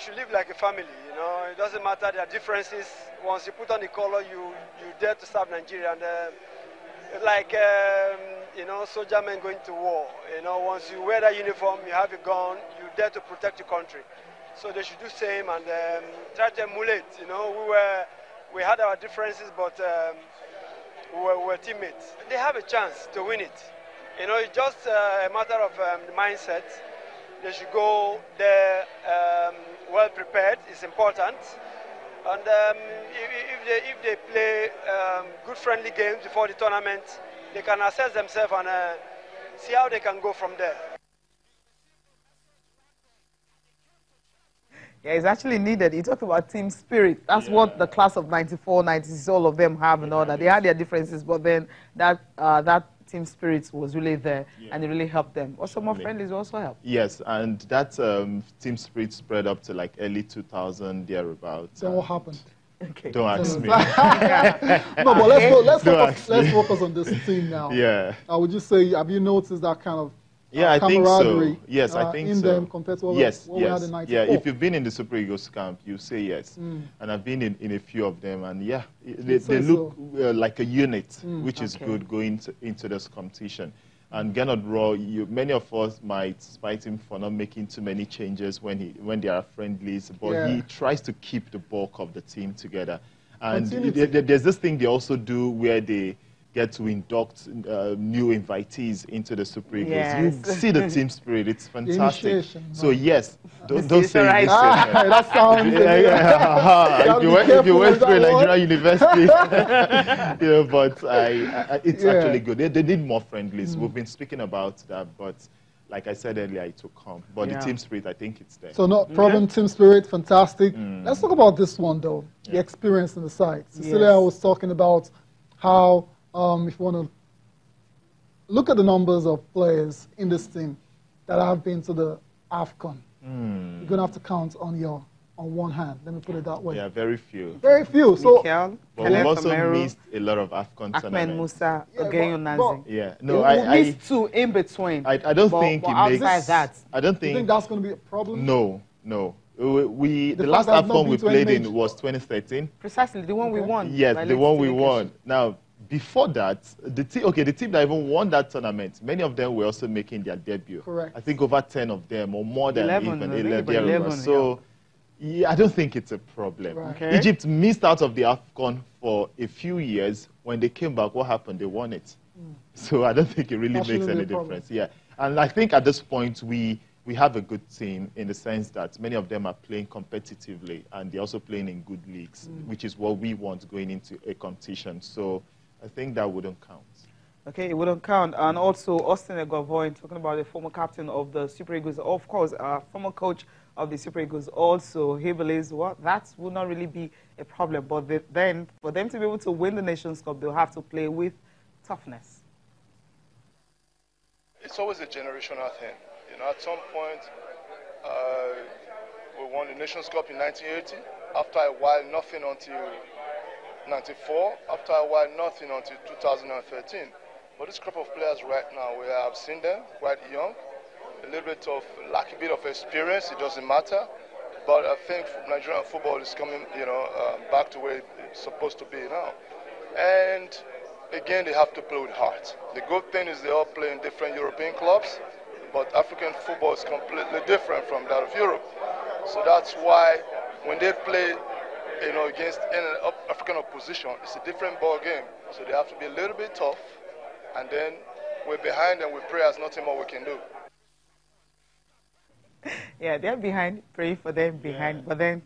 should live like a family, you know. It doesn't matter their differences. Once you put on the color, you dare to serve Nigeria. And like, you know, soldier men going to war. You know, once you wear that uniform, you have a gun, you dare to protect your country. So they should do the same and try to emulate. You know, we had our differences, but we were teammates. They have a chance to win it. You know, it's just a matter of mindset. They should go there well prepared. It's important. And if they play good friendly games before the tournament, they can assess themselves and see how they can go from there. Yeah, it's actually needed. You talk about team spirit. That's what the class of 94, 96, all of them have and all that. They had their differences, but then that team spirit was really there and it really helped them. Also, more friendlies also helped. Yes, and that team spirit spread up to like early 2000, thereabouts. So what happened? Okay. Don't ask me. No, but let's focus on this team now. Yeah. Would you say, have you noticed that kind of I think so. Yes, I think in so. them compared to what we had in 94? Yeah, if you've been in the Super Eagles camp, you say yes. And I've been in a few of them, and yeah, they look like a unit, which is good going into this competition. And Gernot Raw, many of us might spite him for not making too many changes when they are friendlies, but he tries to keep the bulk of the team together. And there's this thing they also do where they get to induct new invitees into the Super Eagles. You see the team spirit; it's fantastic. So yes, don't say right. That sounds. If you went through a Nigerian university, but it's actually good. They need more friendlies. We've been speaking about that, but like I said earlier, it will come. But the team spirit, I think it's there. So no problem, team spirit, fantastic. Let's talk about this one though. The experience in the side. Cecilia was talking about how. If you want to look at the numbers of players in this team that have been to the AFCON, you're going to have to count on one hand. Let me put it that way. Yeah, very few. Very few. So, but we've also missed a lot of AFCON tournaments. Musa, Ogeyonazi. Yeah, no, I missed two in between. I don't think it makes. That. I don't think. You think that's going to be a problem? No. The last AFCON we played in was 2013. Precisely, the one we won. Yes, the one we won. Now, before that, the team that even won that tournament, many of them were also making their debut. Correct. I think over 10 of them, or more than 11. So, I don't think it's a problem. Right. Okay. Egypt missed out of the AFCON for a few years. When they came back, what happened? They won it. So I don't think it really makes any difference. Yeah, and I think at this point we have a good team in the sense that many of them are playing competitively and they're also playing in good leagues, which is what we want going into a competition. So I think that wouldn't count. Okay, it wouldn't count. And also, Austin Egovoin, talking about the former captain of the Super Eagles, of course, former coach of the Super Eagles also, he believes, well, that will not really be a problem. But then, for them to be able to win the Nations Cup, they'll have to play with toughness. It's always a generational thing. You know, at some point, we won the Nations Cup in 1980. After a while, nothing until 94. After a while, nothing until 2013. But this crop of players right now, we have seen them quite young, a little bit of lack a bit of experience. It doesn't matter, but I think Nigerian football is coming, back to where it's supposed to be now. And again, they have to play with heart. The good thing is they all play in different European clubs, but African football is completely different from that of Europe. So that's why when they play against an African opposition, it's a different ball game. So they have to be a little bit tough, and then we're behind and we pray as nothing more we can do. Yeah, they're behind, pray for them behind, but then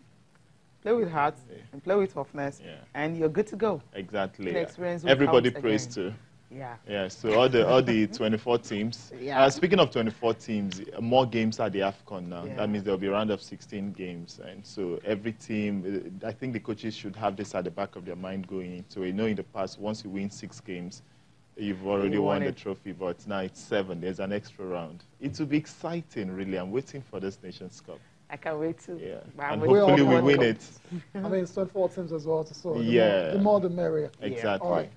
play with heart and play with toughness, and you're good to go. Exactly. The experience everybody prays too. Yeah, so all the 24 teams. Speaking of 24 teams, more games at the AFCON now. That means there'll be a round of 16 games. And so every team, I think the coaches should have this at the back of their mind going into it. In the past, once you win 6 games, you've already won the trophy, but now it's 7. There's an extra round. It will be exciting, really. I'm waiting for this Nations Cup. I can't wait to. Yeah, and hopefully we win it. I mean, it's 24 teams as well, so the more the merrier. Exactly. All right.